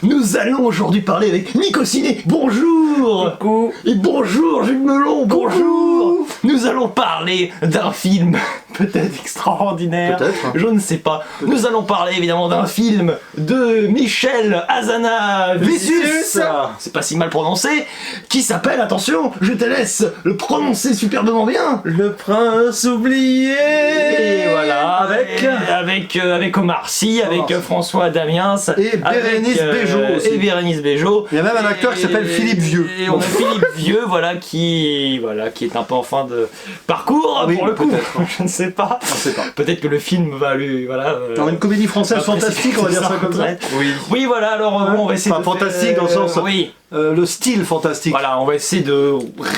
nous allons aujourd'hui parler avec Nico Ciné. Bonjour. Coucou. Et bonjour Jules Melon. Bonjour. Nous allons parler d'un film peut-être extraordinaire. Peut-être. Je ne sais pas. Nous allons parler évidemment d'un film de Michel Hazanavicius. C'est pas si mal prononcé. Qui s'appelle, attention, je te laisse le prononcer superbement bien. Le prince oublié. Et voilà, avec Omar Sy, avec François Damiens et Bérénice Bejo aussi. Et Bérénice Bejo. Il y a même un acteur qui s'appelle Philippe Vieux. Et on a Philippe Vieux, qui est un peu en fin de parcours, oui, pour le coup. Je ne sais pas. On sait pas. Peut-être que le film va lui, Dans une comédie française fantastique, on va dire ça comme ça. Oui, voilà. Alors on va essayer Enfin, fantastique dans le sens. Oui. Le style fantastique. Voilà, on va essayer de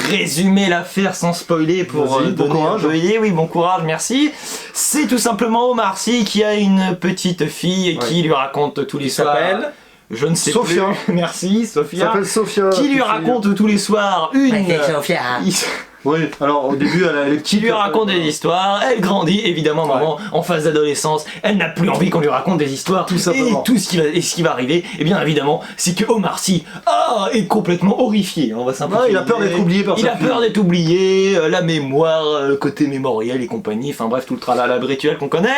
résumer l'affaire sans spoiler pour bon donner courage. un peu d'idée. Oui, bon courage, merci. C'est tout simplement Omar Sy qui a une petite fille qui lui raconte tous les soirs. S'appelle Je ne sais Sophia. plus. Merci, Sophia. s'appelle Sophia. Qui lui raconte tous les soirs une. Oui, alors au début, elle est Qui petite. lui raconte des histoires, elle grandit, évidemment, maman, en phase d'adolescence, elle n'a plus envie qu'on lui raconte des histoires, Tout simplement. et tout ce qui va arriver, et bien évidemment, c'est que Omar Sy est complètement horrifié, on va simplifier. Il a peur d'être oublié par Il sa a fille. peur d'être oublié, la mémoire, le côté mémoriel et compagnie, enfin bref, tout le tralala rituel qu'on connaît,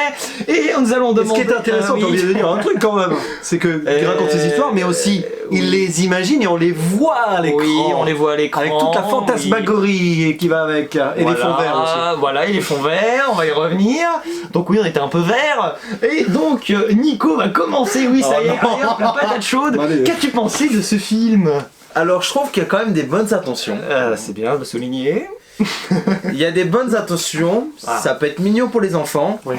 et nous allons Et ce demander... qui est intéressant, j'ai oublié de dire un truc quand même, c'est qu'il raconte ses histoires, mais aussi il les imagine et on les voit à l'écran. Oui, on les voit à l'écran. Avec toute la fantasmagorie qui va avec, et les fonds verts aussi. Voilà, et les fonds verts, on va y revenir. Donc oui, on était un peu vert. Et donc, Nico va commencer. Oui, ça y est, allez, hop, la patate chaude. Allez. Qu'as-tu pensé de ce film? Alors je trouve qu'il y a quand même des bonnes intentions. C'est bien de souligner. Il y a des bonnes intentions, ça peut être mignon pour les enfants, Ouais.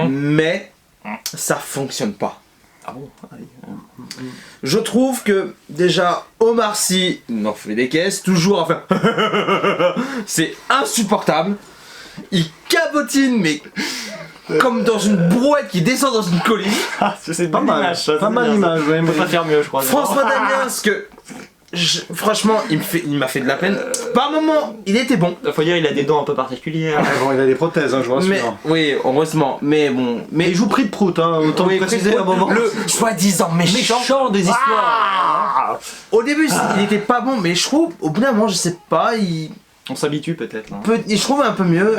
mais ça fonctionne pas. Ah bon? Je trouve que déjà Omar Sy n'en fait des caisses, toujours à faire c'est insupportable. Il cabotine mais comme dans une brouette qui descend dans une colline. C'est Pas mal, pas mal l'image. On peut pas faire mieux, je crois. François Damiens que franchement il m'a fait de la peine. Par moment il était bon. Faut dire, il a des dents un peu particulières. Bon, il a des prothèses, hein, je vous Mais rassure. oui heureusement mais bon Mais il joue pris de prout, hein, autant oui, le préciser à un moment. le soi-disant méchant des histoires. Au début il était pas bon mais je trouve au bout d'un moment je sais pas On s'habitue peut-être. Hein. je trouve un peu mieux.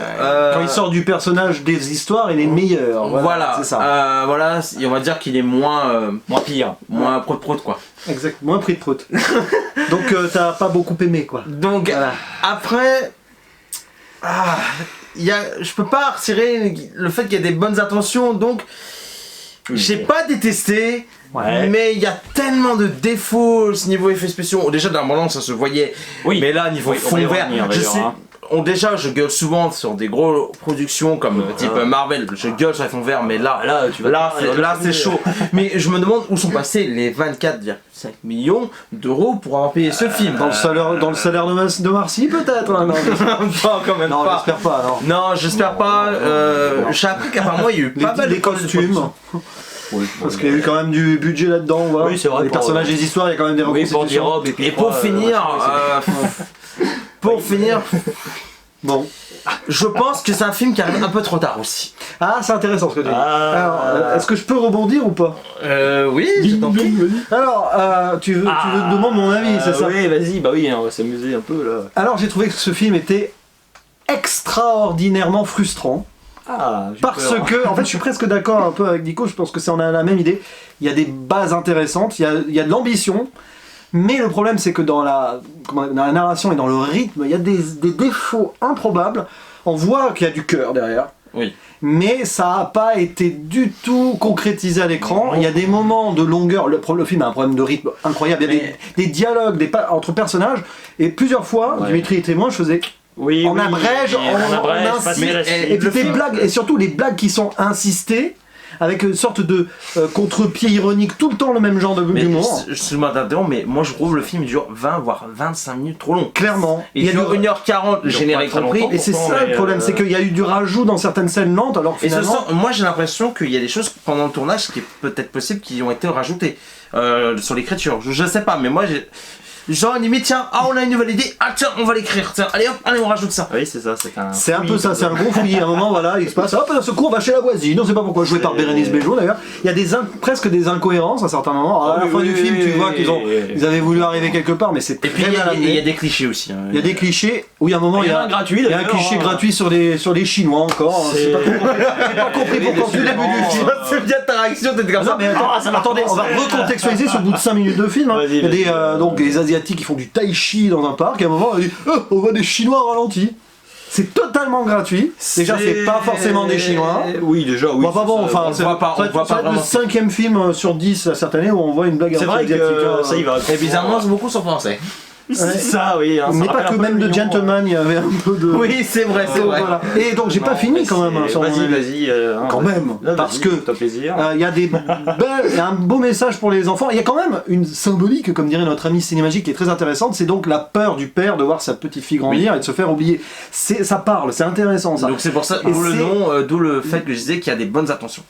Quand il sort du personnage des histoires, il est meilleur. Voilà, c'est ça. voilà, et on va dire qu'il est moins Moins pire. moins prout quoi. Exact, moins pris de prout. Donc t'as pas beaucoup aimé quoi. Donc Voilà. après je peux pas retirer le fait qu'il y a des bonnes intentions donc j'ai pas détesté. Ouais. Mais il y a tellement de défauts au niveau effets spéciaux. Déjà d'un moment ça se voyait. Oui. Mais là niveau Oui, on fond va y vert, revenir, je d'ailleurs, sais. hein. Déjà je gueule souvent sur des grosses productions comme type Marvel, je gueule sur les fonds verts mais là tu vas là c'est chaud. Mais je me demande où sont passés les 24,5 millions d'euros pour avoir payé ce film. Dans le salaire de Marcy peut-être hein, non, Non, quand même non, pas. j'espère pas. Non. Non, j'espère pas. J'ai appris qu'apparemment il y a eu pas mal Les de costumes. Parce qu'il y a eu quand même du budget là-dedans. Voilà. Oui, c'est vrai, Les pour- personnages des histoires, il y a quand même des Oui, pour des reconstitutions. robes et puis Et pour finir, Bon. je pense que c'est un film qui arrive un peu trop tard aussi. Ah, c'est intéressant ce que tu dis. Ah. Alors, est-ce que je peux rebondir ou pas? Oui, je t'en prie. Alors, tu veux te demander mon avis, c'est ça? Oui, vas-y, bah oui, on va s'amuser un peu là. Alors, j'ai trouvé que ce film était extraordinairement frustrant. Ah, j'ai Parce peur. que, en fait, je suis presque d'accord un peu avec Nico, je pense que c'est on a la même idée. Il y a des bases intéressantes, il y a de l'ambition, mais le problème c'est que dans la narration et dans le rythme, il y a des défauts improbables. On voit qu'il y a du cœur derrière. Oui. Mais ça n'a pas été du tout concrétisé à l'écran. Il y a des moments de longueur. Le film a un problème de rythme incroyable. Il y a des dialogues entre personnages. Et plusieurs fois, Ouais. Dimitri est témoin, je faisais. Oui, On abrège, on pas insiste. de Et puis le des film- blagues, et surtout les blagues qui sont insistées, avec une sorte de contre-pied ironique, tout le temps le même genre Mais d'humour. excuse-moi d'interrompre, mais moi je trouve le film dure 20 voire 25 minutes trop long. Clairement. Il dure 1h40, le dure générique pas très compris. longtemps. Et c'est ça le problème, c'est qu'il y a eu du rajout dans certaines scènes lentes, alors que Et ce finalement. sens, moi j'ai l'impression qu'il y a des choses pendant le tournage qui est peut-être possible qui ont été rajoutées sur l'écriture. Je sais pas, mais moi j'ai. Genre limite tiens, on a une nouvelle idée, tiens on va l'écrire, tiens allez hop, allez on rajoute ça. Oui, c'est ça, C'est un peu ça, c'est un gros fouillis. À un moment, voilà, il se passe, hop, d'un seul coup, on va chez la voisine. On sait pas pourquoi, joué par Bérénice Bejo d'ailleurs. Il y a presque des incohérences à certains moments. À la fin du film, tu vois qu'ils avaient voulu arriver quelque part, mais c'est Et puis très bien il y a amené. des clichés aussi. Il y a des clichés. Oui, à un moment, il y a un gratuit. il y a un cliché gratuit sur les Chinois encore. J'ai pas compris pourquoi au début du film. C'est bien ta réaction, t'es comme Non ça. mais attendez, on va recontextualiser sur le bout de 5 minutes de film. Hein. Vas-y, Il y a vas-y. donc des Asiatiques qui font du tai chi dans un parc. Et à un moment, on dit on voit des Chinois ralentis. C'est totalement gratuit. Déjà, c'est pas forcément des Chinois. Oui, déjà, oui. Bon, pas bon, enfin, on voit pas ça va être vraiment. le 5ème film sur 10 cette année où on voit une blague C'est vrai asiatique. que ça y va. Et bizarrement, c'est beaucoup sur français. C'est ça, oui. hein, ça Mais pas rappelle que un peu même de l'Union, Gentleman, il y avait un peu de. Oui, c'est vrai, c'est vrai. Voilà. Et donc, j'ai pas fini quand même. hein, sur mon avis. Vas-y. Quand même, parce que T'as plaisir. il y a il y a un beau message pour les enfants. Il y a quand même une symbolique, comme dirait notre ami Cinémagique, qui est très intéressante. C'est donc la peur du père de voir sa petite fille grandir et de se faire oublier. Ça parle, c'est intéressant ça. Donc c'est pour ça, Et d'où le c'est- nom, d'où le fait que je disais qu'il y a des bonnes intentions.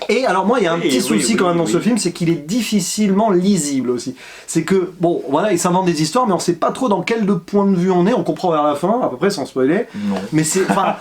Et alors moi, il y a un Oui, petit oui, souci oui, quand même dans oui. ce film, c'est qu'il est difficilement lisible aussi. C'est que, bon, voilà, il s'invente des histoires, mais on sait pas trop dans quel point de vue on est. On comprend vers la fin, à peu près, sans spoiler. Non. Mais c'est, enfin,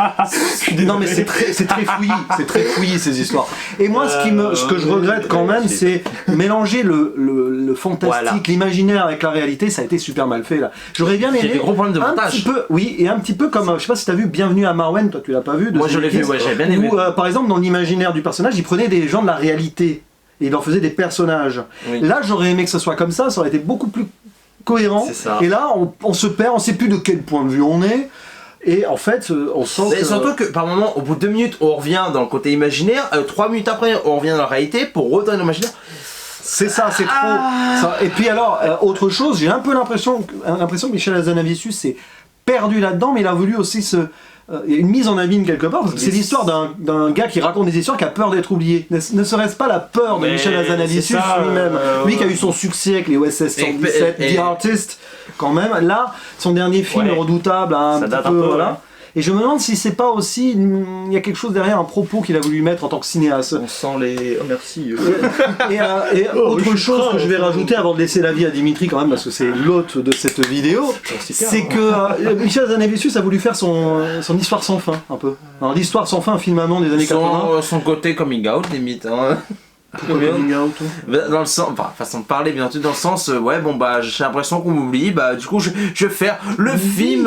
non mais c'est très fouillis ces histoires. Et moi, ce que je regrette quand même, c'est mélanger le fantastique, Voilà. l'imaginaire avec la réalité. Ça a été super mal fait là. J'aurais bien Il y a aimé des gros problèmes de un montage. petit peu, oui, et un petit peu comme, je sais pas si t'as vu Bienvenue à Marwen, toi tu l'as pas vu. de Moi je l'ai vu, Zemeckis, ouais, j'avais bien aimé. où, par exemple, dans l'imaginaire du personnage, il prenait des gens de la réalité et il en faisait des personnages. Oui. Là, j'aurais aimé que ce soit comme ça aurait été beaucoup plus cohérent. C'est ça. Et là, on se perd, on sait plus de quel point de vue on est. Et en fait, on sent Mais que... surtout que par moment, au bout de 2 minutes, on revient dans le côté imaginaire, 3 minutes après, on revient dans la réalité pour retourner dans l'imaginaire. C'est ça, c'est trop. Ça. Et puis alors, autre chose, j'ai un peu l'impression que Michel Hazanavicius s'est perdu là-dedans, mais il a voulu aussi il y a une mise en abîme quelque part, parce que c'est l'histoire d'un gars qui raconte des histoires qui a peur d'être oublié. Ne serait-ce pas la peur de Mais Michel Hazanavicius c'est ça, lui-même, lui qui a eu son succès avec les OSS 117, et- The Artist, quand même. Là, son dernier film, Ouais. Redoutable, un Ça petit date peu, un peu, voilà. ouais. Et je me demande si c'est pas aussi, il y a quelque chose derrière, un propos qu'il a voulu mettre en tant que cinéaste. On sent les. Oh, merci. Et autre chose que je vais rajouter avant de laisser l'avis à Dimitri quand même, parce que c'est l'hôte de cette vidéo, c'est que Michel Hazanavicius a voulu faire son histoire sans fin, un peu. Alors l'histoire sans fin, un film allemand des années 80. Son côté coming out, limite. Hein. Dans le sens, enfin, façon de parler, bien entendu, dans le sens, ouais, bon, bah, j'ai l'impression qu'on m'oublie, bah, du coup, je vais faire le film.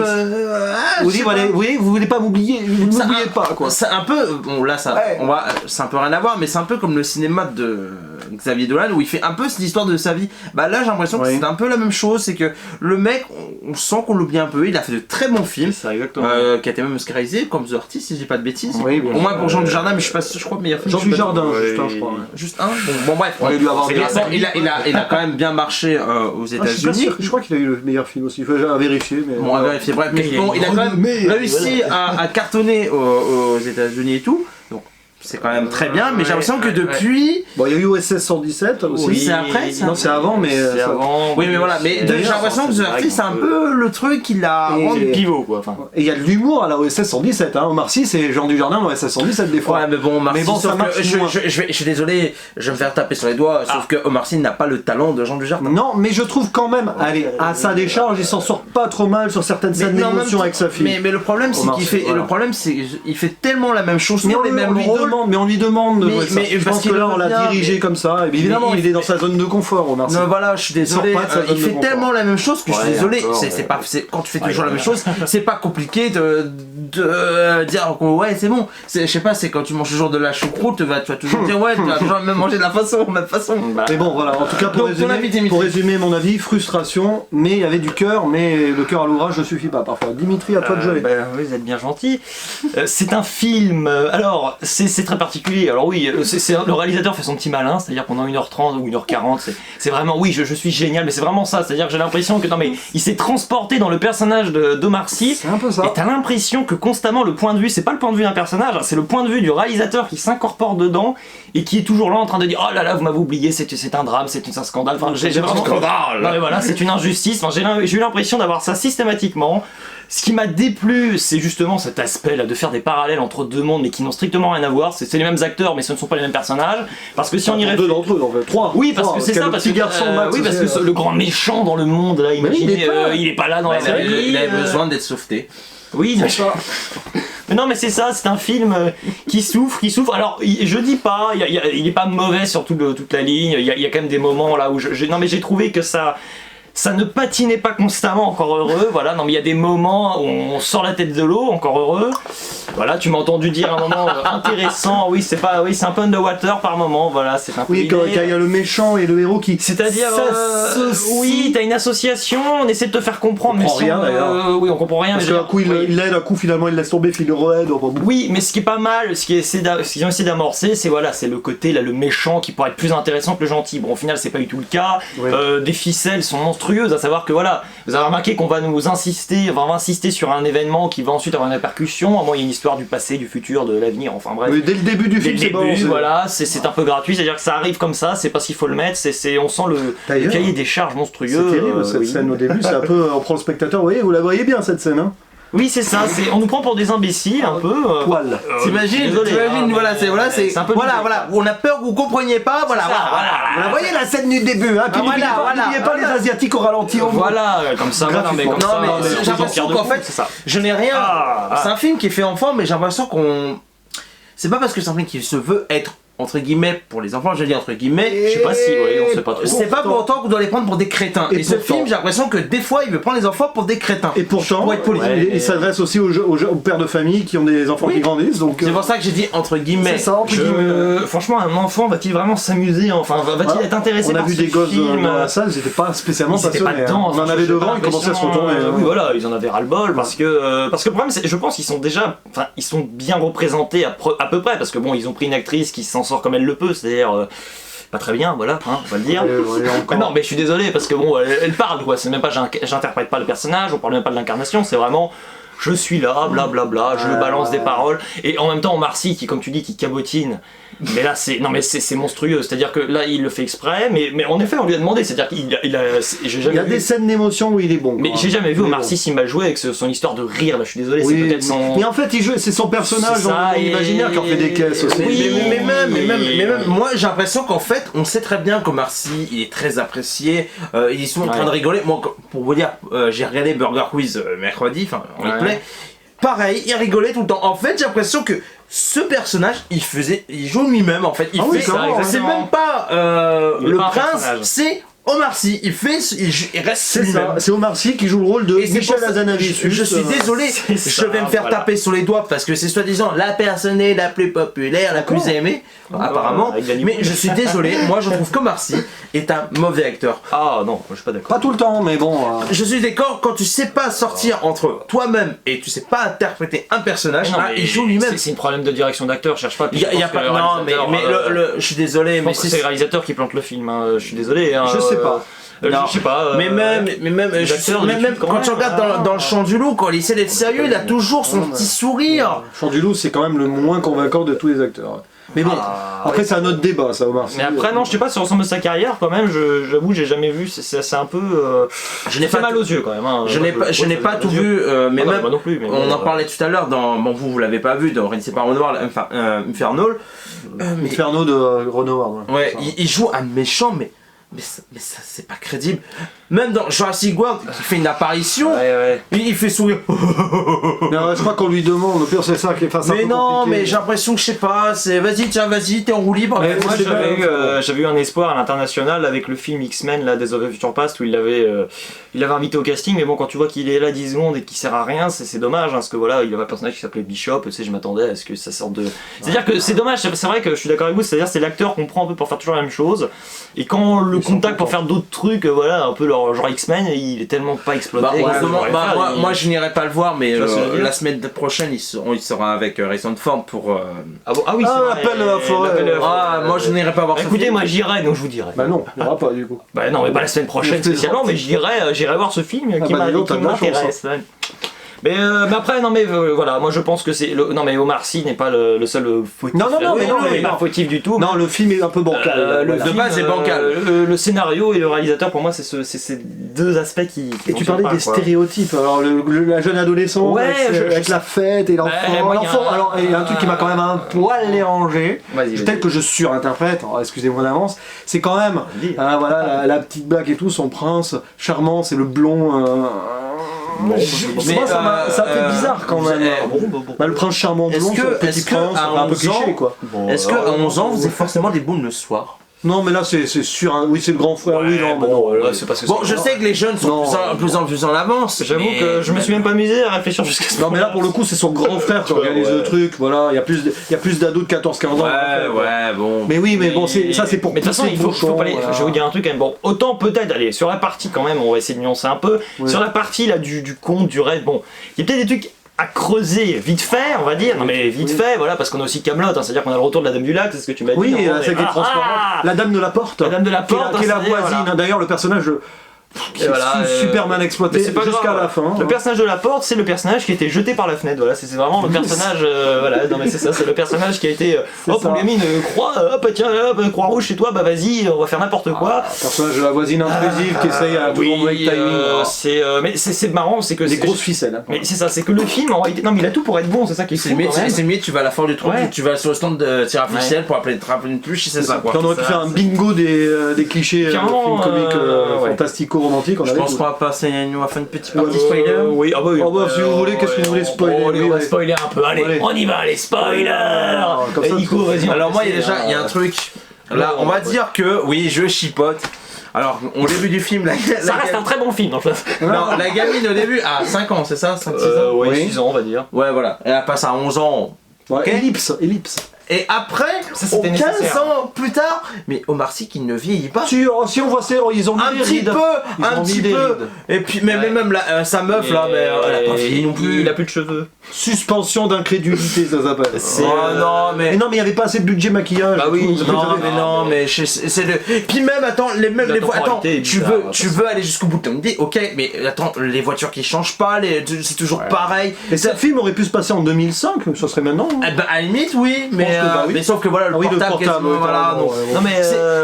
Vous je sais voulez, pas. vous voulez pas m'oublier, vous ne Ça- m'oubliez pas, quoi. C'est un peu, bon là ça, Ouais. c'est un peu rien à voir, mais c'est un peu comme le cinéma de Xavier Dolan où il fait un peu cette histoire de sa vie. Bah là j'ai l'impression que Oui. c'est un peu la même chose, c'est que le mec, on sent qu'on l'oublie un peu. Il a fait de très bons films, C'est ça, exactement. qui a été même oscarisé comme The Artist si je dis pas de bêtises. Oui, bien Au moins sûr. pour Jean Dujardin, mais je suis pas sûr, je crois meilleur film. Jean je sais pas. Dujardin, Ouais. juste un, je crois. Ouais. Juste un. Bon bref. On va lui avoir Mais bien. bon, il a quand même bien marché aux Ah, je suis pas États-Unis. sûr, je crois qu'il a eu le meilleur film aussi, il faut à vérifier. Mais... Bon, à vérifier. Bref, mais Mais bon, il a quand même renommé, réussi à cartonner aux États-Unis et tout. Donc, c'est quand même très bien. Mais j'ai l'impression que depuis. Bon, il y a eu OSS 117 aussi. Oui, c'est après, ça. Non, c'est avant, mais... C'est ça- avant. Oui, mais voilà. Mais c'est- j'ai l'impression que The Artist, c'est un peu le truc qui l'a Et- rendu. Pivot, quoi. Enfin. Et il y a de l'humour à la OSS 117, hein. Omar Sy, c'est Jean Dujardin dans OSS 117 des fois. Ouais, mais bon, Omar Mais Sy, bon, sauf ça marche que moins. je suis désolé, je vais me faire taper sur les doigts, sauf que Omar Sy n'a pas le talent de Jean Dujardin. Non, mais je trouve quand même, allez, à sa décharge, il s'en sort pas trop mal sur certaines scènes non, en même d'émotion temps- avec sa fille. mais le problème, c'est Omar qu'il Sy, fait. voilà. Le problème, c'est qu'il fait tellement la même chose, Mais toujours les mêmes lui rôles. demande, mais on lui demande de Mais- jouer ça. mais Je parce pense que qu'il là, on l'a revient, dirigé mais- comme ça. Et évidemment, mais il est dans sa zone de confort, Omar Sy. Non, voilà, je suis désolé, Il sort pas de sa zone il de fait confort. tellement la même chose que je suis Ouais, désolé. d'accord, C'est ouais. pas, quand tu fais toujours la même chose, c'est pas compliqué de dire ouais, c'est bon. Je sais pas, c'est quand tu manges toujours de la choucroute, tu vas toujours dire ouais, tu vas toujours même manger de la même façon. Mais bon, voilà, en tout cas, Donc, ton avis, Dimitri. pour résumer mon avis, frustration, mais il y avait du cœur, mais le cœur à l'ouvrage ne suffit pas parfois. Dimitri, à toi de jouer. Oui, vous êtes bien gentil. C'est un film. Alors, c'est très particulier. Alors oui, le réalisateur fait son petit malin, c'est-à-dire pendant 1h30 ou 1h40, c'est vraiment oui, je suis génial, mais c'est vraiment ça. C'est-à-dire que j'ai l'impression que non mais il s'est transporté dans le personnage d'Omar Sy. C'est un peu ça. Et t'as l'impression que constamment le point de vue, c'est pas le point de vue d'un personnage, c'est le point de vue du réalisateur qui s'incorpore dedans et qui est toujours là en train de dire oh là là, vous m'avez oublié, c'est un drame, c'est un scandale. Enfin, j'ai vraiment. Non mais voilà, c'est une injustice. Enfin, j'ai eu l'impression d'avoir ça systématiquement. Ce qui m'a déplu, c'est justement cet aspect là de faire des parallèles entre deux mondes mais qui n'ont strictement rien à voir. l'histoire, c'est les mêmes acteurs, mais ce ne sont pas les mêmes personnages. Parce que si on y Deux réfléchit. d'entre eux, en fait. Trois. Oui, parce que c'est ça, le parce petit que, garçon Max. oui, parce que le grand méchant dans le monde, là, imaginez, il est pas là dans la série. Il avait besoin d'être sauveté. Oui, mais non, mais c'est ça, c'est un film qui souffre. Alors, je dis pas, il est pas mauvais sur toute la ligne. Il y a quand même des moments là où non, mais j'ai trouvé que ça ne patinait pas constamment, encore heureux, voilà, non mais il y a des moments où on sort la tête de l'eau, encore heureux. Voilà, tu m'as entendu dire un moment intéressant, oui c'est un peu underwater par moment, voilà, c'est un peu Oui, quand il y a le méchant et le héros qui... C'est-à-dire, oui, t'as une association, on essaie de te faire comprendre, On comprend rien, d'ailleurs. oui, on comprend rien. Parce qu'un coup il l'aide, un coup finalement il laisse tomber, puis il le re-aide. Oui, mais ce qui est pas mal, ce qu'ils ont essayé d'amorcer, c'est le côté là, le méchant qui pourrait être plus intéressant que le gentil. Bon, au final, c'est pas du tout le cas. Ouais. Des ficelles sont monstrueuses, à savoir que voilà, vous avez remarqué qu'on va insister sur un événement qui va ensuite avoir une répercussion. À moins, il y a une histoire du passé, du futur, de l'avenir, enfin bref. Oui, dès le début du film, c'est bon. Voilà, c'est un peu gratuit, c'est-à-dire que ça arrive comme ça, c'est parce qu'il faut le mettre, on sent le cahier des charges monstrueux. C'est terrible cette scène au début, c'est un peu, on prend le spectateur, vous voyez, vous la voyez bien cette scène, hein. Oui, c'est ça, on nous prend pour des imbéciles un peu. Poil. T'imagines, c'est un peu. Voilà, on a peur que vous compreniez pas, voilà. Vous voyez la scène du début, hein. N'oubliez pas les Asiatiques au ralenti. Voilà, comme ça, mais j'ai l'impression qu'en fait, je n'ai rien. C'est un film qui est fait enfant, mais j'ai l'impression qu'on. C'est pas parce que c'est un film qui se veut être entre guillemets pour les enfants, je dis entre guillemets, je sais pas si, on sait pas trop. C'est pas pour autant qu'on doit les prendre pour des crétins. Et ce film, j'ai l'impression que des fois, il veut prendre les enfants pour des crétins. Et pourtant, il s'adresse aussi aux pères de famille qui ont des enfants qui grandissent. Donc c'est pour ça que j'ai dit entre guillemets. C'est ça, entre guillemets. Franchement, un enfant va-t-il vraiment s'amuser? Enfin, va-t-il être intéressé par ce film? On a vu des gosses dans la salle, ils étaient pas spécialement passionnés. On en avait devant, ils commençaient à se retourner. Oui, voilà, ils en avaient ras-le-bol parce que le problème, c'est, je pense qu'ils sont déjà, ils sont bien représentés à peu près parce que bon, ils ont pris une actrice qui s'en sort comme elle le peut. C'est-à-dire pas très bien, voilà, hein, on va le dire. Non, mais je suis désolé parce que bon, elle parle quoi. C'est même pas, j'interprète pas le personnage, on parle même pas de l'incarnation. C'est vraiment, je suis là, blablabla, je balance des paroles. Et en même temps, Omar Sy qui, comme tu dis, qui cabotine. Mais là, c'est monstrueux. C'est-à-dire que là, il le fait exprès, mais en effet, on lui a demandé. C'est-à-dire qu'il il y a des scènes d'émotion où il est bon. Mais j'ai jamais vu Omar Sy si mal joué avec son histoire de rire. Là, je suis désolé, c'est peut-être son. Mais en fait, c'est son personnage dans l'imaginaire qui en fait des caisses aussi. Mais même, moi, j'ai l'impression qu'en fait, on sait très bien qu'Omar Sy, il est très apprécié. Ils sont en train de rigoler. Moi, pour vous dire, j'ai regardé Burger Quiz mercredi, enfin en replay. Pareil, il rigolait tout le temps. En fait, j'ai l'impression que ce personnage, il joue lui-même en fait. C'est même pas le prince, c'est Omar Sy. Il reste lui-même. C'est Omar Sy qui joue le rôle de Michel Hazanavicius. Je suis désolé, je vais me faire taper sur les doigts parce que c'est soi-disant la personne la plus populaire, la plus aimée, apparemment. Mais je suis désolé, moi je trouve qu'Omar Sy est un mauvais acteur. Ah non, moi je suis pas d'accord. Pas tout le temps, mais bon. Je suis d'accord quand tu sais pas sortir entre toi-même et tu sais pas interpréter un personnage, il joue lui-même. C'est un problème de direction d'acteur, je cherche pas. Il y a pas. Non, mais je suis désolé, mais c'est le réalisateur qui plante le film. Je suis désolé. Je sais pas. Je sais pas. Mais même quand tu regardes dans le Chant du Loup, quand il essaie d'être sérieux, il a toujours son petit sourire. Chant du Loup, c'est quand même le moins convaincant de tous les acteurs. Mais bon, après c'est un autre débat ça, Omar Sy. Mais après non, je sais pas, sur l'ensemble de sa carrière quand même, j'avoue j'ai jamais vu, c'est un peu... je n'ai pas mal aux yeux quand même. Hein. Je n'ai pas tout vu, mais même, non plus, mais on en parlait tout à l'heure dans, bon vous l'avez pas vu, dans Réalisé par Renoir, Inferno. Inferno de Renoir. Ouais, il joue un méchant, mais ça c'est pas crédible. Même dans Jurassic World qui fait une apparition, il fait sourire. Je crois qu'on lui demande, le pire c'est ça qui est face à. Mais non, mais j'ai l'impression que je sais pas, c'est vas-y, t'es en roue libre. Moi j'avais eu un espoir à l'international avec le film X-Men, là, Days of the Future Past, où il l'avait invité au casting, mais bon, quand tu vois qu'il est là 10 secondes et qu'il sert à rien, c'est dommage, hein, parce que voilà, il y avait un personnage qui s'appelait Bishop, tu sais, je m'attendais à ce que ça sorte de. C'est-à-dire que c'est dommage, c'est vrai que je suis d'accord avec vous, c'est-à-dire c'est l'acteur qu'on prend un peu pour faire toujours la même chose, et quand on le contacte pour faire d'autres trucs, voilà, un peu genre X-Men, il est tellement pas exploité. Moi je n'irai pas le voir, mais la semaine prochaine il sera avec Harrison Ford pour. Ah oui, c'est l'appel à la forêt. Moi je n'irai pas voir. Écoutez, moi j'irai, donc je vous dirai. Bah non, il n'y aura pas du coup. Bah non, mais pas la semaine prochaine spécialement, mais j'irai voir ce film qui m'intéresse. Mais après, non mais voilà, moi je pense que c'est... Non mais Omar Sy n'est pas le seul fautif. Non, mais il n'est pas fautif du tout. Non, le film est un peu bancal. Le de film, base, c'est bancal. Le scénario et le réalisateur, pour moi, c'est ces deux aspects qui Et tu fonctionnent parlais pas, des quoi. stéréotypes, alors la jeune adolescente Ouais, avec la fête et l'enfant. moi, il y a un- Alors, il y a un truc qui m'a quand même un poil dérangé. Vas-y. Peut-être que je surinterprète, alors excusez-moi d'avance. C'est quand même, Vas-y. voilà, la petite blague et tout, son prince charmant, c'est le blond. Bon, Mais moi, ça fait bizarre quand même. bon. Bah, le prince charmant blond, Est-ce que- c'est le petit est-ce que prince, à un peu 11 ans, cliché quoi. Est-ce qu'à 11 ans, vous avez forcément des booms le soir? Non, mais là, c'est sûr, hein. Oui, c'est le grand frère, oui, non, mais non. c'est parce que Bon, je sais que les jeunes sont Non. plus en avance. J'avoue mais- que je me suis même pas amusé à réfléchir jusqu'à ce Non, mais là, pour le coup, c'est son grand frère qui organise le truc, voilà, il y a plus d'ados de 14-15 ans. Ouais, bon. Mais oui, mais bon, ça c'est pour Mais de toute façon, pousser il le faut bouchon, pas aller. voilà. Je vais vous dire un truc quand même. Bon, autant peut-être, allez, sur la partie quand même, on va essayer de nuancer un peu. Ouais. Sur la partie là du conte, du rêve, bon, il y a peut-être des trucs à creuser vite fait, on va dire. Non, mais vite fait, voilà, parce qu'on a aussi Camelot, c'est-à-dire qu'on a le retour de la Dame du Lac, c'est ce que tu m'as dit. Oui, non, celle qui est transparente. La dame de la porte. La Dame de la Porte, qui est la c'est-à-dire, voisine. voilà. D'ailleurs, le personnage qui Et voilà, est super mal exploité Mais c'est pas jusqu'à grave. la fin. Le personnage de la porte, c'est le personnage qui a été jeté par la fenêtre. Voilà, c'est vraiment le personnage. Voilà, non mais c'est ça, c'est le personnage qui a été. C'est Hop, ça. on lui a mis une croix. Hop, tiens, hop, croix rouge chez toi. Bah vas-y, on va faire n'importe quoi. Le personnage de la voisine intrusive qui essaye à tout le monde avec timing. Mais c'est marrant, c'est que Des c'est- grosses ficelles. Hein. Mais c'est ça, c'est que le film en réalité. Non, mais il a tout pour être bon, c'est ça qui est fou. C'est mieux, quand même. c'est mieux, tu vas à la fin du truc, Ouais. tu vas sur le stand de tir artificiel pour appeler une pluche, c'est ça quoi. Puis on aurait pu ça, faire un bingo des clichés de Carrément, films comiques ouais. fantastico-romantiques. Je pense qu'on va passer on va faire une petite partie Ouais, spoiler. Oui, ah bah oui. Oh bah, si vous voulez, qu'est-ce que vous voulez spoiler On Oui, va allez. spoiler un peu. Allez, Allez. on y va, les spoilers. Comme ça, Nico, vas-y. on Alors va moi il y a passer, déjà il y a un truc. Là on va dire que oui je chipote. Alors au début du film Ça reste un très bon film, en fait. non, la gamine au début à 5 ans c'est ça 5-6 ans Ouais, Oui. 6 ans, on va dire. Ouais voilà. Elle passe à 11 ans. Ouais, Ok. Ellipse. Et après, Ça, c'était 15 nécessaire. ans plus tard, mais Omar Sy qui ne vieillit pas. Si on voit ça, ils ont mis Un des petit rides. peu, Ils un ont mis petit des peu. rides. Et puis même sa meuf là, mais elle a pas vieilli non plus. Il a plus de cheveux. Suspension d'incrédulité, ça s'appelle. C'est, Oh non Mais mais. non, mais il n'y avait pas assez de budget maquillage. Bah et oui, tout, Non ça fait- mais non mais c'est le. Puis même attends les La voitures. Attends temporalité est tu bizarre, veux parce aller jusqu'au bout de ton idée, ok mais attends les voitures qui changent pas, c'est toujours pareil. Et ce film aurait pu se passer en 2005, ça serait maintenant. hein. Eh ben, à la limite oui mais pense que bah oui. mais sauf que voilà le Ah oui, le portable, portable, quasiment, voilà carrément, donc. ouais, ouais. Non, mais.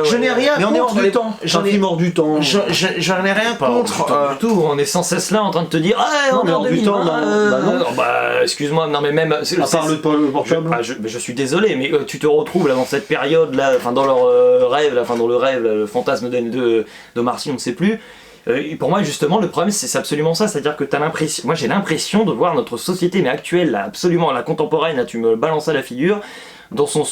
Je n'ai rien Mais on est hors contre du les- temps. j'en Un ai- film hors du temps. J'en ai rien Pas hors du contre. temps du tout, on est sans cesse là en train de te dire ah Non, on mais est en hors du temps, 2020, non. Bah non. bah excuse-moi, non mais même c'est- À part le portable. je suis désolé, mais tu te retrouves là dans cette période là, enfin dans leur rêve, là, enfin dans le rêve, là, le fantasme de Marcy, on ne sait plus. Pour moi justement le problème c'est absolument ça, c'est-à-dire que t'as l'impression, moi j'ai l'impression de voir notre société mais actuelle, là, absolument la contemporaine, là tu me balances à la figure. Dans son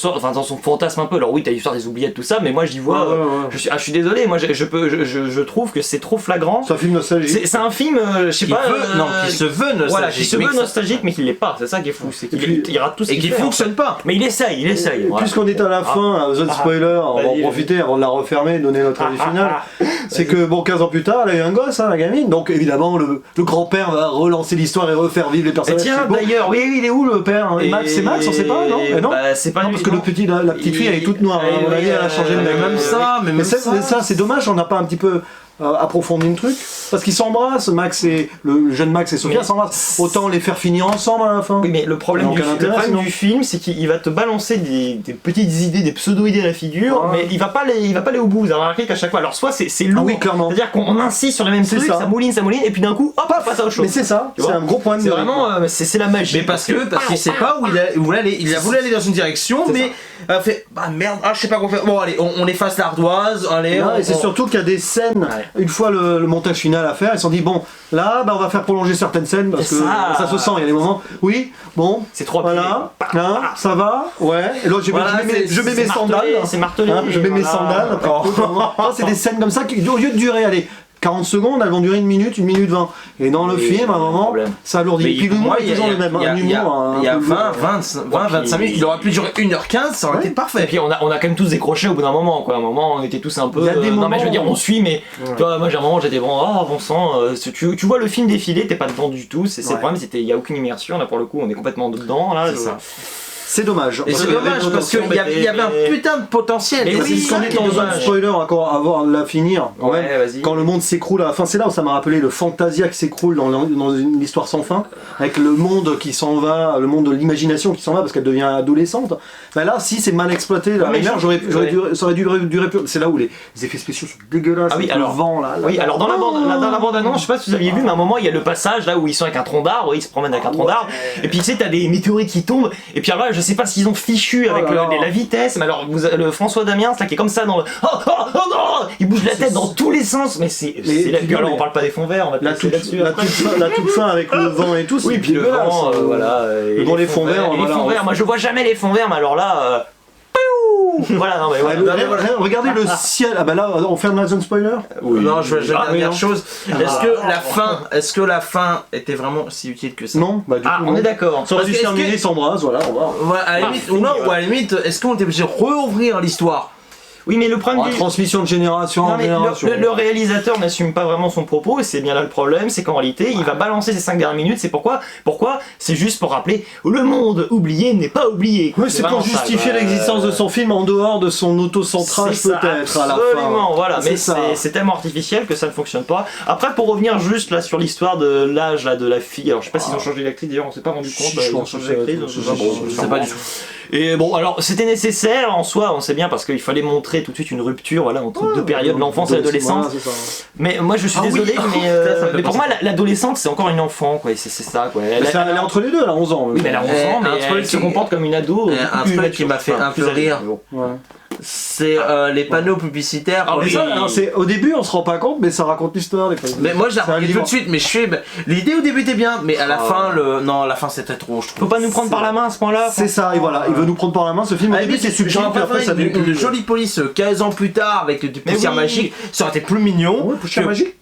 fantasme un peu. Alors oui, t'as l'histoire des oubliettes, tout ça, mais moi j'y vois. Ouais. Je suis désolé, moi je trouve que c'est trop flagrant. C'est un film nostalgique. C'est un film, je sais pas. Qui se veut nostalgique. Voilà, qui se mais veut que ça- nostalgique, mais qui l'est pas. C'est ça qui est fou. C'est Et puis- qu'il rate tout ce Et qu'il qui fait, en fonctionne pas. fait. Mais il essaye. Et voilà. puisqu'on est à la fin, à zone spoiler, on va en Vas-y, profiter avant de la refermer, donner notre avis final. C'est que bon, 15 ans plus tard, elle a eu un gosse, hein, la gamine. Donc évidemment, le grand-père va relancer l'histoire et refaire vivre les Et personnages. tiens, C'est beau. d'ailleurs, Oui, il est où le père hein Et- Max, c'est Max, on sait pas, non non Bah, c'est pas Non, lui, parce que non. la petite fille, elle est toute noire. hein, à mon avis, elle a changé de mec. même ça, mais même ça, c'est dommage, on n'a pas un petit peu approfondi le truc. Parce qu'ils s'embrassent, Max et le jeune Max et Sophia Mais- s'embrassent. Autant les faire finir ensemble à la fin. Oui, mais le problème, Donc, du, un le intérêt, problème sinon. du film, c'est qu'il va te balancer des petites idées, des pseudo-idées à la figure, Ouais. mais il va pas aller au bout. Vous avez remarqué qu'à chaque fois, alors soit c'est lourd, Ah oui, clairement. c'est-à-dire qu'on insiste sur les mêmes C'est trucs, ça. ça mouline, et puis d'un coup, hop, on passe à autre chose. Mais c'est ça, Tu c'est vois un gros problème C'est de vraiment, c'est la magie. Mais parce qu'il sait pas où il voulait aller. Il a voulu aller dans une direction, C'est mais fait bah merde, je sais pas quoi faire. Bon allez, on efface l'ardoise, allez. Non, on- et c'est on- surtout qu'il y a des scènes, Ouais. une fois le montage final à faire, ils se sont dit bon, là on va faire prolonger certaines scènes parce que C'est ça se sent, il y a des moments, oui, bon, C'est trois voilà, pieds. hein, ça va, ouais, et l'autre Voilà, je mets mes sandales, C'est martelé. je mets mes voilà. sandales, après, ça, c'est des scènes comme ça qui, au lieu de durer, allez, 40 secondes, elles vont durer 1 minute 20. Et dans le Oui, film, à un moment, problème. ça alourdit. Mais Et puis pour l'humour moi, est toujours le même, un il y a humour. il y a un peu 20, lourd. 25 minutes, il aurait pu durer 1h15, ça aurait Ouais. été Et parfait. puis on a quand même tous décroché au bout d'un moment quoi. À un moment on était tous un peu. Il y a des non mais je veux moments dire où- on suit mais tu vois moi j'ai un moment j'étais bon bon sang tu vois le film défiler t'es pas dedans du tout c'est le Ouais. problème c'était il y a aucune immersion là pour le coup on est complètement dedans là. C'est ça. C'est dommage. Et c'est dommage parce qu'il y avait un putain de potentiel. Mais Et oui, c'est On ça est qui est dans un dommage. spoiler encore avant de la finir. Quand Ouais, même. vas-y. Quand le monde s'écroule à la fin, c'est là où ça m'a rappelé le Fantasia qui s'écroule dans une histoire sans fin, avec le monde qui s'en va, le monde de l'imagination qui s'en va parce qu'elle devient adolescente. Ben là, si c'est mal exploité, la Ouais, mais merde, ça aurait dû durer plus. C'est là où les effets spéciaux sont dégueulasses, Ah oui, avec alors- le vent là. Oui, alors dans la bande annonce, je sais pas si vous aviez vu, mais à un moment il y a le passage là où ils sont avec un tronc d'arbre, ils se promènent avec un tronc d'arbre, et puis tu sais, t'as des météorites qui tombent, et puis alors là, je sais pas s'ils ont fichu avec Oh là là. la vitesse, mais alors le François Damiens là qui est comme ça dans le. Oh non, il bouge la tête dans tous les sens, mais c'est. Puis alors on parle pas des fonds verts, on va te La laisser toute, là-dessus. la, après. la toute fin avec le vent et tout, c'est Oui, puis le dégueulasse. vent, voilà. et Bon, les fonds verts, et les voilà, fonds on- verts, moi je vois jamais les fonds verts, mais alors là. Voilà, non mais Ouais, voilà. regardez le ciel. Ah bah là, on ferme la zone spoiler. Non, je veux Ah, dernière oui, chose. Est-ce que la fin était vraiment si utile que ça? Non, bah du Ah, coup, on non. est d'accord. Ça aurait Parce dû que se est-ce terminer, que- ils s'embrassent, voilà, au revoir. Ouais, à la limite, ou non, ou à la limite, est-ce qu'on était obligé de rouvrir l'histoire? Oui, mais le problème du. Transmission de génération Non, en mais génération. le réalisateur n'assume pas vraiment son propos et c'est bien là le problème, c'est qu'en réalité il va balancer ces 5 dernières minutes, c'est pourquoi c'est juste pour rappeler le monde oublié n'est pas oublié. quoi. Oui, c'est pour vraiment ça, justifier quoi. l'existence de son film en dehors de son autocentrage C'est ça, peut-être à la fin. absolument, voilà, mais ça. c'est tellement artificiel que ça ne fonctionne pas. Après, pour revenir juste là sur l'histoire de l'âge là de la fille, alors je sais pas s'ils ont changé d'actrice d'ailleurs, on s'est pas rendu compte, Si, ils je ont pense changé que c'est- d'actrice, c'est- je sais pas, c'est- bon, c'est- Je sais pas du tout. Et bon, alors c'était nécessaire en soi, on sait bien parce qu'il fallait montrer tout de suite une rupture voilà, entre deux périodes, l'enfance et l'adolescence. Voilà, c'est ça. Mais moi je suis Ah oui, désolé, ça me mais fait pour moi penser. l'adolescente c'est encore une enfant, quoi, et c'est ça quoi. Mais elle est entre les deux, elle a 11 ans. Oui, mais elle a 11 ans, mais un elle truc se qui- comporte comme une ado. un plus truc qui mature, m'a fait enfin, un plus peu âgée, rire. mais bon. Ouais. C'est les panneaux publicitaires. Ah pour oui. les- Ça, alors, au début, on se rend pas compte, mais ça raconte l'histoire. Mais moi je la C'est un remarqué tout livre. de suite, mais je suis. L'idée au début était bien, mais à la Ah. fin, non, la fin c'était trop, je Faut trouve. pas nous prendre par la main à ce point-là. C'est ça, et voilà, il veut nous prendre par la main. Ce film, au Ah, début, mais c'est subtil, j'aurais puis après, ça préféré devient une jolie police 15 ans plus tard avec des Mais poussières oui. magiques, ça aurait été plus mignon Ouais, poussière que, magique.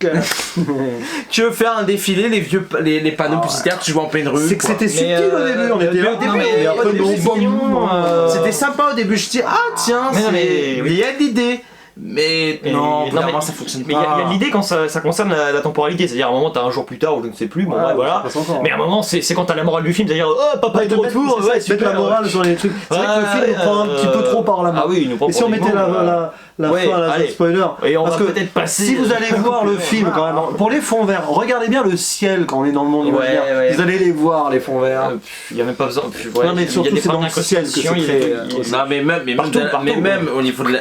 que faire un défilé, les panneaux publicitaires que tu vois en pleine rue. C'est que quoi. c'était subtil au début, on était là. au début, mais après, au début, non, c'est bon, mignon, bon. C'était sympa au début, je dis ah tiens, Mais non, mais il oui. y a de l'idée. Mais non, vraiment ça fonctionne Mais pas. il y a l'idée quand ça concerne la temporalité, c'est-à-dire à un moment t'as un jour plus tard ou je ne sais plus, bon Ouais, ouais, voilà. ça passe encore. Mais à un moment c'est quand t'as la morale du film, c'est-à-dire oh papa est de retour, ouais mettre super. la morale sur les trucs. C'est vrai que le film nous prend un petit peu trop par la main. Ah oui, il nous prend Et si pour on des mettait gants, la Ouais, fin à la allez. zone spoiler, Et on parce va que peut-être passer. si vous allez voir le film quand même, pour les fonds verts, regardez bien le ciel quand on est dans le monde Ouais, imaginaire. ouais. Vous allez les voir les fonds verts. Il y a même pas besoin. Non, mais surtout, c'est dans le ciel que c'est créé, Non mais même, Partout, mais partout. même au niveau de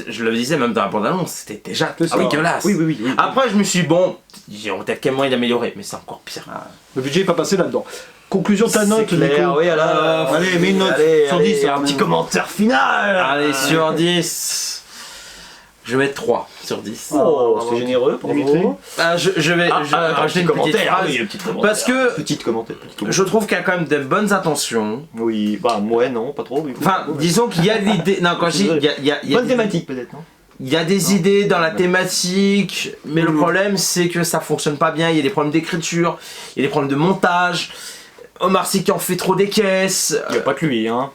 je le disais même dans la bande-annonce, c'était déjà C'est ça. dégueulasse. Oui. Après je me suis dit, bon, peut-être quel moyen d'améliorer, mais c'est encore pire. Le budget est pas passé là-dedans. Conclusion de ta note, C'est clair, Nico. oui, alors, Allez, mets une note allez, sur allez, 10. un petit commentaire final. Allez, sur 10, je vais mettre 3 sur 10. Oh, c'est généreux pour Dimitri. vous. Je vais rajouter une petite commentaire, phrase. oui, un petit commentaire. Parce que Petite commentaire. je trouve qu'il y a quand même de bonnes intentions. Oui, bah ouais, non, pas trop. Oui. Enfin, disons qu'il y a l'idée. Non, quand je dis, il y a Bonne thématique peut-être, non? Il y a des idées dans la thématique, mais le problème c'est que ça fonctionne pas bien. Il y a des problèmes d'écriture, il y a des problèmes de montage. Omar Sy qui en fait trop des caisses, Il y a pas que lui, hein.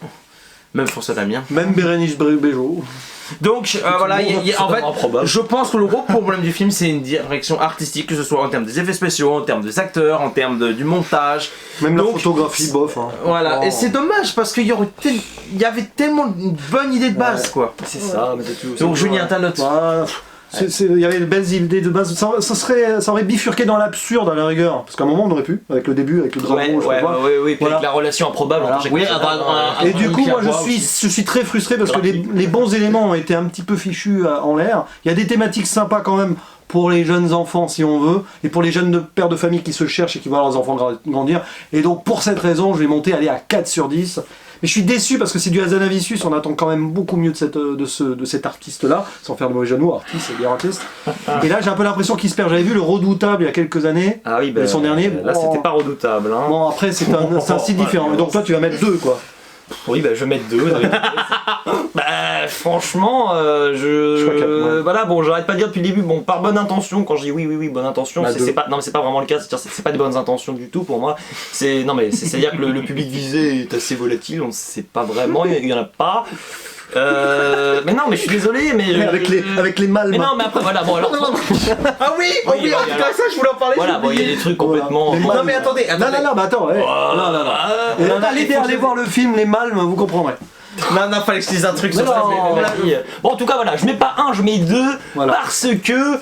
même François Damien. Même Bérénice Bejo. Donc voilà, en fait, improbable. je pense que le gros problème du film c'est une direction artistique, que ce soit en termes des effets spéciaux, en termes des acteurs, en termes du montage. Même la Donc, photographie bof. Hein. Voilà, Oh. et c'est dommage parce qu'il y avait tellement une bonne idée de base quoi. C'est ça, mais c'est tout. Donc Julien, ta note. Voilà. Il y avait de belles idées de base. Ça aurait bifurqué dans l'absurde à la rigueur. Parce qu'à un moment on aurait pu, avec le début, avec le dragon, je sais pas. Oui, puis Voilà. avec la relation improbable Voilà. entre chaque Oui, personnage, Et du coup, moi Claire je suis très frustré parce que les bons éléments ont été un petit peu fichus en l'air. Il y a des thématiques sympas quand même pour les jeunes enfants si on veut, et pour les jeunes pères de famille qui se cherchent et qui voient leurs enfants grandir. Et donc pour cette raison, je vais monter aller à 4 sur 10. Mais je suis déçu parce que c'est du Hazanavicius, on attend quand même beaucoup mieux de cet artiste-là, sans faire de mauvais jeu de mots, artiste, c'est bien artiste. Et là j'ai un peu l'impression qu'il se perd. J'avais vu le Redoutable il y a quelques années. Ah oui, Et son dernier, là bon. c'était pas redoutable. Hein. Bon après c'est un style différent, donc toi tu vas mettre 2 quoi. Oui, bah je vais mettre 2. Bah franchement, Je crois qu'il y a- ouais. voilà, bon, j'arrête pas de dire depuis le début, bon, par bonne intention, quand je dis oui, bonne intention, Bah, c'est pas, non mais c'est pas vraiment le cas, c'est pas des bonnes intentions du tout pour moi. Non mais c'est-à-dire que le public visé est assez volatile, on ne sait pas vraiment, il y en a pas. Mais non, mais je suis désolé, mais... Avec les mâles. Mais non, mais après, voilà, bon alors... Ah oui, Oui, oui, en tout cas, ça, je voulais en parler. Voilà, bon, il y a des trucs complètement... Les Non, mâles. mais attendez. Non, mais attends, ouais. Non, non, non. Allez voir le film Les Malmes, vous comprendrez. Non, fallait que je dise un truc sur Non, ça. non, Bon, en tout cas, voilà, je mets pas un, je mets deux, Voilà. parce que...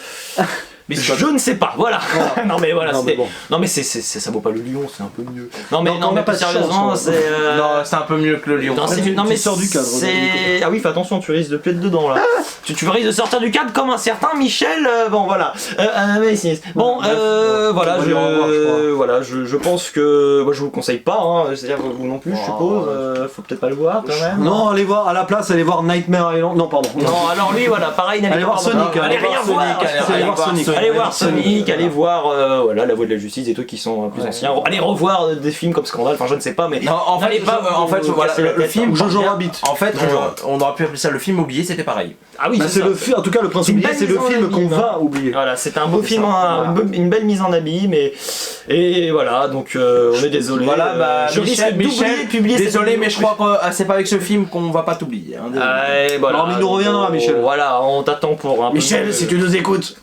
Je ne sais pas, voilà. non mais voilà, Non, mais c'était... bon. Non mais ça vaut pas le lion, c'est un peu mieux. Non mais Donc, non on mais n'a pas plus de chance, sérieusement, ouais. c'est... Non, c'est un peu mieux que le lion. Non, c'est tu- non tu mais sors du cadre, c'est... Ah oui, fais attention, tu risques de te dedans là. tu risques de sortir du cadre comme un certain Michel. Bon voilà. Mais si. Bon voilà, on va lui revoir, je crois. voilà, je pense que moi je vous le conseille pas. Hein. C'est-à-dire vous non plus, je suppose. Faut peut-être pas le voir quand même. Non, allez voir, à la place, allez voir Nightmare Island. Non, pardon. Non, alors lui, voilà, pareil, n'allez Allez pas voir Sonic, allez allez rien voir voir. Sonic, allez voir Sonic. Allez voir Sonic, Voilà. allez voir voilà, La Voix de la Justice, des trucs qui sont plus anciens. Allez revoir des films comme Scandale, enfin je ne sais pas, mais Non, en fait, n'allez pas vous voilà, casser la le tête, film hein. Ou Jojo bien. Rabbit. En fait, on aurait pu appeler ça le film oublié, c'était pareil. Ah oui, Bah, c'est ça. en tout cas, le principe, C'est une c'est le belle mise en film qu'on abîme, va oublier. Voilà, c'est un beau C'est film, ça. une belle mise en abîme, et voilà, donc on est désolé. Voilà, bah, je risque d'oublier de publier cette désolé, vidéo. mais je crois que c'est pas avec ce film qu'on va pas t'oublier. Hein, désolé. Ouais, voilà, Non, mais il nous reviendra, donc, Michel. Voilà, on t'attend pour un peu de- nous écoutes.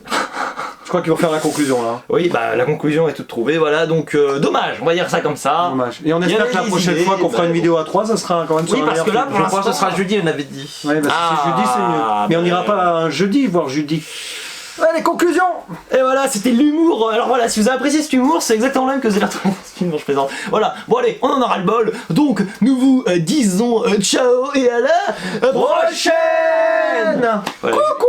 Je crois qu'ils vont faire la conclusion là. Oui, bah la conclusion est toute trouvée, voilà, donc dommage, on va dire ça comme ça. Dommage. Et on Il y espère avait que la des prochaine idées, fois qu'on fera bah, une vidéo à 3, ça sera quand même sur Oui, un parce meilleur que là, film. pour Je crois que ce l'instant, sera jeudi, on avait dit. Ouais, bah, si c'est jeudi, c'est mieux. Mais on bah, n'ira pas un jeudi voir jeudi. Allez, conclusion. Et voilà, c'était l'humour. Alors voilà, si vous avez apprécié cet humour, c'est exactement le même que The Last film dont je présente. Voilà, bon allez, on en aura le bol. Donc, nous vous disons ciao et à la prochaine. Voilà. Coucou.